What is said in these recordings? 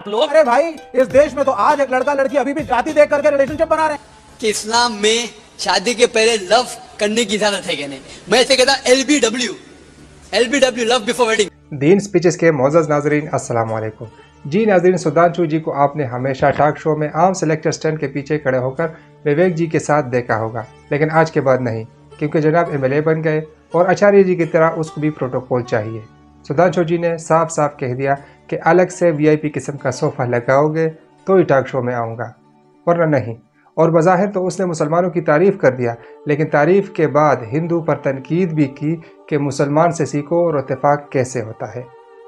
लोग। अरे भाई, इस देश में तो आज एक लड़का लड़की अभी भी जाति देख करके रिलेशनशिप बना रहे हैं कि इस्लाम में शादी के पहले लव करने की इजाजत है क्या नहीं। मैं इसे कहता LBW लव बिफोर वेडिंग। दीन स्पीचेस के मोअज़्ज़ज़ नाज़रीन, अस्सलाम वालेकुम। जी नाज़रीन, सुधांशु जी को आपने हमेशा टॉक शो में आम सेलेक्टर स्टैंड के पीछे खड़े होकर विवेक जी के साथ देखा होगा, लेकिन आज के बाद नहीं, क्योंकि जनाब MLA बन गए और आचार्य जी की तरह उसको भी प्रोटोकॉल चाहिए। सुधांशु जी ने साफ साफ कह दिया कि अलग से VIP किस्म का सोफ़ा लगाओगे तो ही टॉक शो में आऊँगा, वरना नहीं। और बज़ाहिर तो उसने मुसलमानों की तारीफ़ कर दिया, लेकिन तारीफ़ के बाद हिंदू पर तनकीद भी की कि मुसलमान से सीखो और इत्तेफाक कैसे होता है।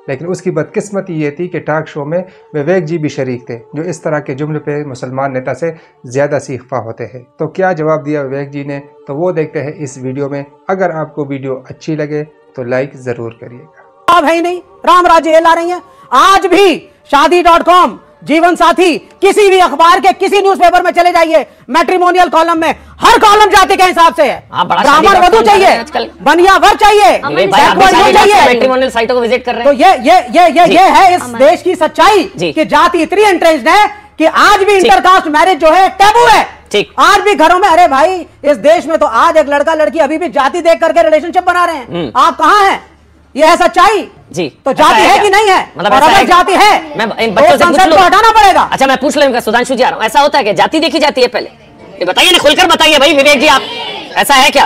लेकिन उसकी बदकिस्मती ये थी कि टॉक शो में विवेक जी भी शरीक थे, जो इस तरह के जुमले पे मुसलमान नेता से ज़्यादा सीखफा होते हैं। तो क्या जवाब दिया विवेक जी ने, तो वो देखते हैं इस वीडियो में। अगर आपको वीडियो अच्छी लगे तो लाइक ज़रूर करिएगा। अब है ही नहीं, राम राज्य ला रही है। आज भी शादी.com, जीवन साथी, किसी भी अखबार के किसी न्यूज़पेपर में चले जाइए, मैट्रिमोनियल कॉलम में हर कॉलम जाति के हिसाब से है। ब्राह्मण वधू चाहिए, बनिया वर चाहिए, मैट्रिमोनियल साइटों को विजिट कर रहे हैं। तो ये है इस देश की सच्चाई कि जाति इतनी एंट्रेंस्ड है कि आज भी इंटरकास्ट मैरिज जो है टैबू है। आज भी घरों में, अरे भाई, इस देश में तो आज एक लड़का लड़की अभी भी जाति देख करके रिलेशनशिप बना रहे हैं। आप कहां हैं? ये है सच्चाई जी। तो जाति है कि नहीं है? मतलब और अगर जाति है, मैं इन बच्चों से पूछ लूं, हटाना पड़ेगा। अच्छा, मैं पूछ लूं, सुधांशु जी आ रहा हूं, ऐसा होता है कि जाति देखी जाती है पहले? ये बताइए ना, खुलकर बताइए भाई विवेक जी, आप ऐसा है क्या?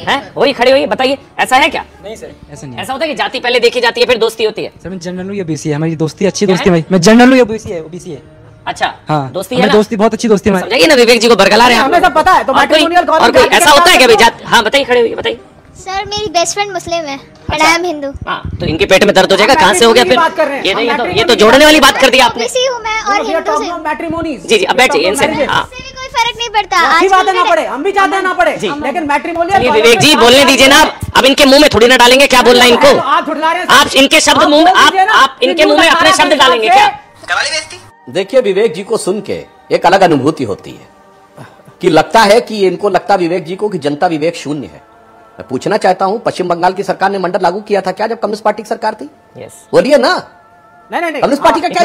हैं, वही खड़े हुई बताइए, ऐसा है क्या? नहीं सर, ऐसा नहीं। ऐसा होता है कि जाति पहले देखी जाती है फिर दोस्ती होती है? सर मैं जनरल हूं, ये OBC है, हमारी दोस्ती अच्छी दोस्ती है। मैं जनरल हूं, ये OBC है। अच्छा, हाँ, दोस्ती है ना? दोस्ती बहुत अच्छी दोस्ती है। समझाइए ना विवेक जी को बरगला रहे हैं, हमें सब पता है। तो मैट्रिमोनियल और कोई ऐसा होता है कि जाति? हाँ बताइए, खड़े हुई बताइए। सर मेरी बेस्ट फ्रेंड मुस्लिम है और आई एम हिंदू। हाँ, तो इनके पेट में दर्द हो जाएगा, कहाँ से हो गया फिर? ये तो जोड़ने वाली बात कर दी आपने। हूँ मैं और हिंदू से मैट्रिमोनीज। जी जी, अब बैठिए इनसे। कोई फर्क नहीं पड़ता, अच्छी बात है ना पड़े, हम भी चाहते हैं ना पड़े, लेकिन मैट्रिमोनियल। विवेक जी बोलने दीजिए ना, अब इनके मुंह में थोड़ी ना डालेंगे, क्या बोलना है इनको? आप इनके शब्द मुंह में, आप इनके मुंह में अपने शब्द डालेंगे क्या? देखिए, विवेक जी को सुन के एक अलग अनुभूति होती है कि लगता है कि इनको लगता विवेक जी को कि जनता विवेक शून्य है। मैं पूछना चाहता हूं, पश्चिम बंगाल की सरकार ने मंडल लागू किया था क्या जब कम्युनिस्ट पार्टी की सरकार थी? बोलिए ना। नहीं, कम्युनिस्ट पार्टी का क्या?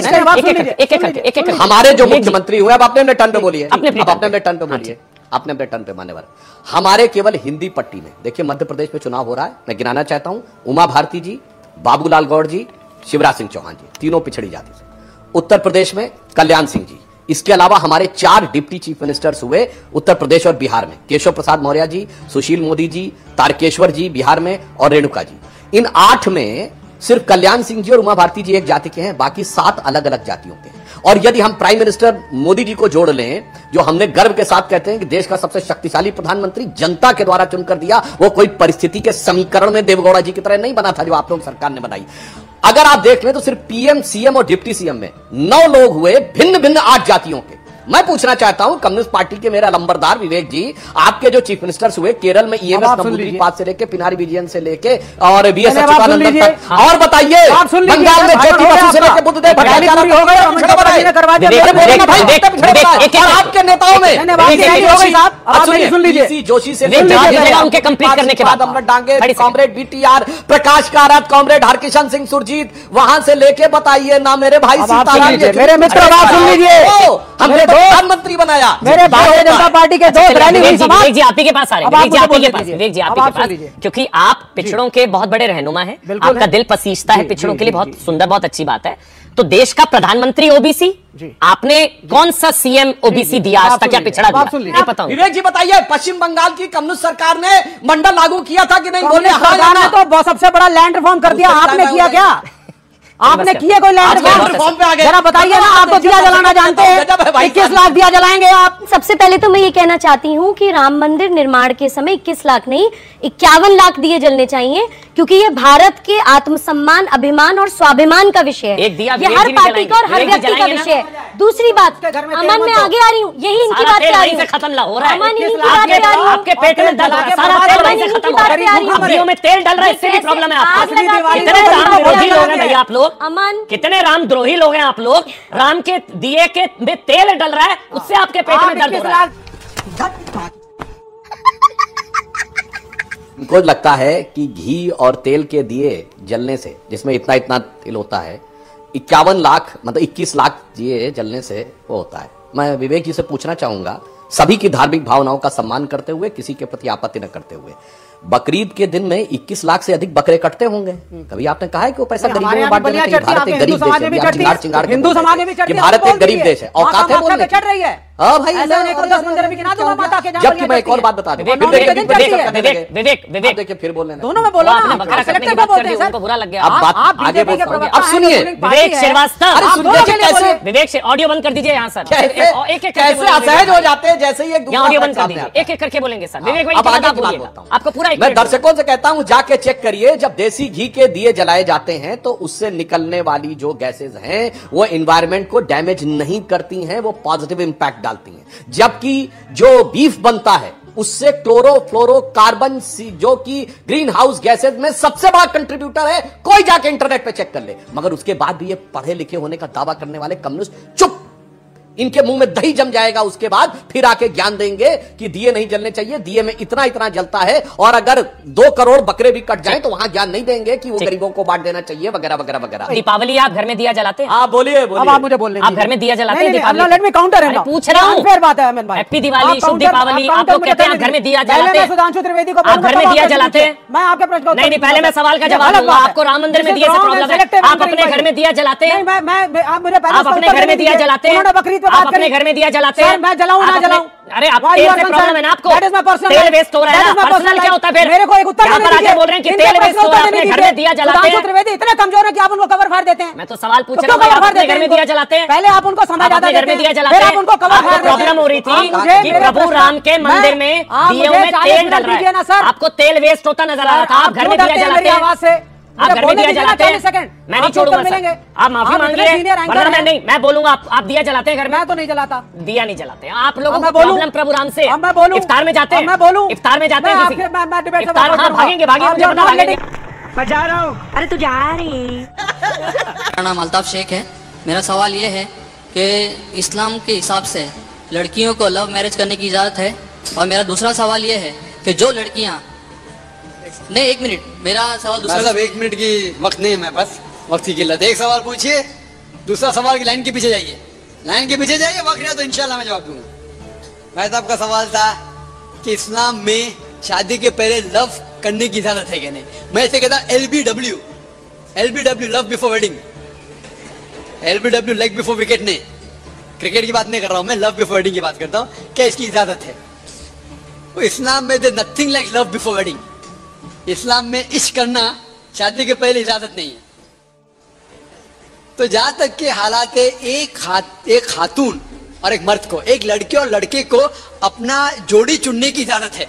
एक हमारे जो मुख्यमंत्री हुए, अब आपने अपने टर्न पे बोलिए, अपने टर्न पे बोलिए, आपने अपने टर्न पे मान्य वाला। हमारे केवल हिंदी पट्टी में देखिए, मध्य प्रदेश में चुनाव हो रहा है, मैं गिनाना चाहता हूं, उमा भारती जी, बाबूलाल गौड़ जी, शिवराज सिंह चौहान जी, तीनों पिछड़ी जाति से। उत्तर प्रदेश में कल्याण सिंह जी, इसके अलावा हमारे 4 डिप्टी चीफ मिनिस्टर्स हुए उत्तर प्रदेश और बिहार में, केशव प्रसाद मौर्य जी, सुशील मोदी जी, तारकेश्वर जी बिहार में और रेणुका जी। इन 8 में सिर्फ कल्याण सिंह जी और उमा भारती जी एक जाति के हैं, बाकी 7 अलग अलग जातियों के हैं। और यदि हम प्राइम मिनिस्टर मोदी जी को जोड़ लें, जो हमने गर्व के साथ कहते हैं कि देश का सबसे शक्तिशाली प्रधानमंत्री जनता के द्वारा चुनकर दिया, वो कोई परिस्थिति के समीकरण में देवगौड़ा जी की तरह नहीं बना था जो आप लोग सरकार ने बनाई। अगर आप देख लें तो सिर्फ PM, CM और डिप्टी CM में 9 लोग हुए भिन्न भिन्न 8 जातियों के। मैं पूछना चाहता हूं कम्युनिस्ट पार्टी के मेरा लंबरदार विवेक जी, आपके जो चीफ मिनिस्टर्स हुए केरल में EMS नंबूदिरीपाद से लेके पिनारी विजयन से लेके और VS अच्युतानंदन तक, और बताइए बंगाल में ज्योति बसु से लेके बुद्धदेव भट्टाचार्य और आपके नेताओं में जोशी से उनके कंप्लीट करने के बाद अमृत डांगे, कॉमरेड BTR, प्रकाश कारत, कॉमरेड हरकिशन सिंह सुरजीत, वहां से लेके बताइए ना मेरे भाई सीताराम जी, मेरे मित्र बात सुन लीजिए, हमने प्रधानमंत्री बनाया। मेरे भारतीय जनता पार्टी के दो विवेक जी आप ही के पास आ रहे हैं, विवेक जी आप ही के पास, क्योंकि आप पिछड़ों के बहुत बड़े रहनुमा हैं, आपका दिल पसीजता है पिछड़ों के लिए, बहुत सुंदर, बहुत अच्छी बात है। तो देश का प्रधानमंत्री OBC, आपने कौन सा CM OBC दिया आज तक, क्या पिछड़ा दिया? नहीं पता। विवेक जी बताइए, पश्चिम बंगाल की कम्युनिस्ट सरकार ने मंडल लागू किया था कि नहीं? बोले सरकार ने तो सबसे बड़ा लैंड रिफॉर्म कर दिया, आपने किया क्या? आपने किए कोई लैंड रिफॉर्म पे आ गए? जरा बताइए ना, आप तो दिया जलाना जानते हैं, 21 लाख दिया जलाएंगे आप। सबसे पहले तो मैं ये कहना चाहती हूँ कि राम मंदिर निर्माण के समय 21 लाख नहीं 51 लाख दिए जलने चाहिए, क्योंकि ये भारत के आत्मसम्मान, अभिमान और स्वाभिमान का विषय है। ये हर पार्टी का और हर व्यक्ति का विषय है। दूसरी बात, अमन में आगे आ रही हूँ, यही इनकी बात पे आ रही हूँ, खत्म हो रहा है, अमन इन्हीं की बात पे आ रही हूँ, आपके पेट में दर्द है, सारा तेल वहीं से खत्म हो रहा है, सब्जियों में तेल डल रहा है, इससे भी प्रॉब्लम है आपको। कितने रामद्रोही लोग हैं भैया आप लोग, अमन, कितने रामद्रोही लोग हैं आप लोग। राम के दिए के में तेल डल रहा है, उससे आपके पेट में दर्द हो रहा है। उनको लगता है कि घी और तेल के दिए जलने से, जिसमें इतना इतना तेल होता है, 51 लाख मतलब 21 लाख दिए जलने से वो होता है। मैं विवेक जी से पूछना चाहूंगा, सभी की धार्मिक भावनाओं का सम्मान करते हुए, किसी के प्रति आपत्ति न करते हुए, बकरीद के दिन में 21 लाख से अधिक बकरे कटते होंगे, कभी आपने कहा है कि वो पैसा गरीबों में बांट देना चाहिए? भारत एक गरीब देश है, हिंदू समाज में भी चढ़ती है, भारत एक गरीब देश है, औकात है बोलने की। हाँ भाई, जबकि मैं एक और बात बता दूं, विवेक देखिए फिर बोल रहे हैं, दोनों में बोला ना, बकरा कटने की बात कर दी, उनको बुरा लग गया। अब बात आगे बोलता हूं, अब सुनिए विवेक श्रीवास्तव, विवेक से ऑडियो बंद कर दीजिए यहाँ सर, कैसे असहज हो जाते हैं जैसे ही एक ऑडियो बंद कर दीजिए, एक एक करके बोलेंगे सर। विवेक भाई अब आगे की बात बोलता हूं, आपको पूरा मैं दर्शकों से कहता हूं जाके चेक करिए, जब देसी घी के दिए जलाए जाते हैं तो उससे निकलने वाली जो गैसेज हैं वो एनवायरनमेंट को डैमेज नहीं करती हैं, वो पॉजिटिव इंपैक्ट डालती हैं। जबकि जो बीफ बनता है उससे क्लोरोफ्लोरोकार्बन जो कि ग्रीन हाउस गैसेज में सबसे बड़ा कंट्रीब्यूटर है, कोई जाके इंटरनेट पे चेक कर ले। मगर उसके बाद भी ये पढ़े लिखे होने का दावा करने वाले कम्युनिस्ट चुप, इनके मुंह में दही जम जाएगा, उसके बाद फिर आके ज्ञान देंगे कि दिए नहीं जलने चाहिए, दिए में इतना इतना जलता है, और अगर 2 करोड़ बकरे भी कट जाएं तो वहां ज्ञान नहीं देंगे कि वो गरीबों को बांट देना चाहिए वगैरह वगैरह वगैरह। दीपावली आप घर में दिया जलाते हैं? आप बोलिए अब आप मुझे बोलने आप घर में दिया जलाते हैं? लेट मी काउंटर है, पूछ रहा हूं, फिर बात है अहमद भाई, हैप्पी दिवाली, शुभ दीपावली, आप लोग कहते हैं घर में दिया जलाते हैं, सुधांशु त्रिवेदी को आप घर में दिया जलाते हैं? मैं आपके प्रश्न का नहीं, पहले मैं सवाल का जवाब दूंगा। आपको राम मंदिर में दिए से प्रॉब्लम है, आप अपने घर में दिया जलाते हैं? आप अपने घर में दिया जलाते हैं? आप अपने घर में दिया जलाते हैं? मैं जलाऊं ना जलाऊं? अरे आप तेल से प्रॉब्लम है ना आपको, तेल वेस्ट हो रहा है ना, पर्सनल क्या होता है फिर? मेरे को एक उत्तर यहाँ पर आके बोल रहे हैं कि तेल वेस्ट हो रहा है, अपने घर में दिया जलाते हैं। त्रिवेदी इतने कमजोर है कि आप उनको कवर फाड़ देते हैं। मैं तो सवाल पूछ रहा हूँ, आप अपने घर में दिया जलाते हैं? पहले आप उनको समय ज्यादा घर में दिया जलाते हैं, उनको कवर फाड़ प्रॉब्लम हो रही थी कि प्रभु राम के मंदिर में दियों में तेल डल रहा है, आपको तेल वेस्ट होता नजर आ रहा था, आप घर में दिया जलाते हैं? आवाज से आप घर में दिया जलाते हैं? मैं नहीं छोड़ूंगा सर, आप माफी मांग रहे हैं, वरना मैं नहीं, मैं बोलूंगा आप दिया जलाते हैं घर में? मैं तो नहीं जलाता, दिया नहीं जलाते हैं आप लोगों को प्रॉब्लम प्रभु राम से। मैं बोलूं, इफ्तार में जाते हैं? मैं बोलूं, इफ्तार में जाते हैं? इफ्तार, हाँ भागेंगे, मुझे पता भागेंगे। मैं जा रहा हूँ। अरे तू जा रही। मेरा नाम अल्ताफ शेख है। मेरा सवाल ये है कि इस्लाम के हिसाब से लड़कियों को लव मैरिज करने की इजाज़त है, और मेरा दूसरा सवाल ये है कि जो लड़कियां, नहीं 1 मिनट, मेरा सवाल दूसरा, सब 1 मिनट की वक्त नहीं है मेरे पास, वक्त की किल्लत। एक सवाल पूछिए, दूसरा सवाल की लाइन के पीछे जाइए, लाइन के पीछे जाइए, वक्त नहीं तो इंशाल्लाह मैं जवाब दूंगा। भाई साहब का सवाल था कि इस्लाम में शादी के पहले लव करने की इजाजत है कि नहीं। मैं इसे कहता LBW, love before wedding, LBW leg before wicket नहीं, क्रिकेट की बात नहीं कर रहा हूं मैं, लव बिफोर वेडिंग की बात करता हूं। क्या इसकी इजाजत है? तो इस्लाम में there nothing like love before wedding. इस्लाम में इश्क करना शादी के पहले इजाजत नहीं है। तो जहां तक के हालात है, एक खातून और एक मर्द को, एक लड़के और लड़के को अपना जोड़ी चुनने की इजाजत है।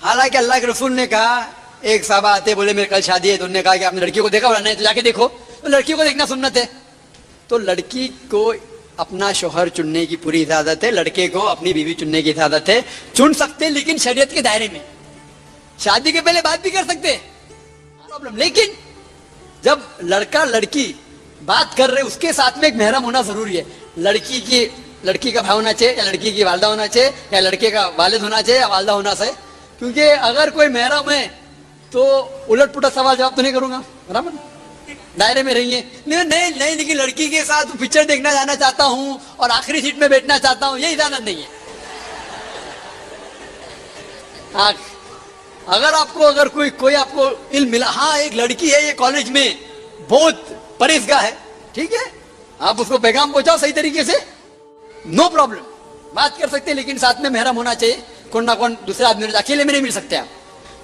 हालांकि अल्लाह के रसूल ने कहा, एक साहबा आते बोले मेरे कल शादी है, तो उन्होंने कहा कि आपने लड़की को देखा? बोला नहीं। तो जाके देखो। तो लड़की को देखना सुन्नत है। तो लड़की को अपना शोहर चुनने की पूरी इजाजत है, लड़के को अपनी बीवी चुनने की इजाजत है। चुन सकते हैं लेकिन शरीयत के दायरे में। शादी के पहले बात भी कर सकते हैं, प्रॉब्लम। लेकिन जब लड़का लड़की बात कर रहे, उसके साथ में एक महरम होना जरूरी है। लड़की का भाई होना चाहिए, या लड़की की वालदा होना चाहिए, या लड़के का वालिद होना चाहिए, या वालदा होना चाहिए। क्योंकि अगर कोई महरम है तो उलट पुलट सवाल जवाब तो नहीं करूंगा, बराबर, दायरे में रहिए। नहीं, लेकिन लड़की के साथ पिक्चर देखना जाना चाहता हूं और आखिरी सीट में बैठना चाहता हूं, ये इजाजत नहीं है। हाँ, अगर कोई आपको इल्म मिला, हाँ एक लड़की है ये कॉलेज में बहुत परहेजगार है, ठीक है, आप उसको पैगाम पहुंचाओ सही तरीके से, नो प्रॉब्लम, बात कर सकते हैं। लेकिन साथ में महरम होना चाहिए, कौन ना कौन दूसरा आदमी, अकेले में नहीं मिल सकते आप।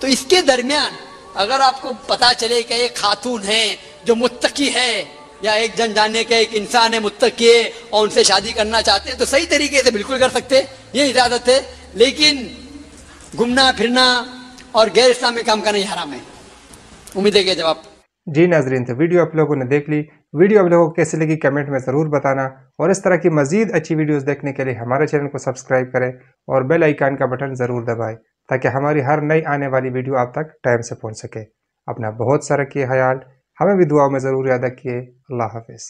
तो इसके दरमियान अगर आपको पता चले कि एक खातून है जो मुत्तकी है, या एक जन जाने का एक इंसान है मुत्तकी है, और उनसे शादी करना चाहते हैं, तो सही तरीके से बिल्कुल कर सकते हैं, ये इजाजत है। लेकिन घूमना फिरना और गैर इस्लामी काम करना हराम है। उम्मीद है कि जवाब। जी नाजरीन, तो वीडियो आप लोगों ने देख ली। वीडियो आप लोगों को कैसे लगी कमेंट में ज़रूर बताना, और इस तरह की मज़ीद अच्छी वीडियोस देखने के लिए हमारे चैनल को सब्सक्राइब करें और बेल आइकन का बटन ज़रूर दबाएं, ताकि हमारी हर नई आने वाली वीडियो आप तक टाइम से पहुंच सके। अपना बहुत सारा रखिए ख्याल, हमें भी दुआ में ज़रूर याद रखिए। अल्लाह हाफिज़।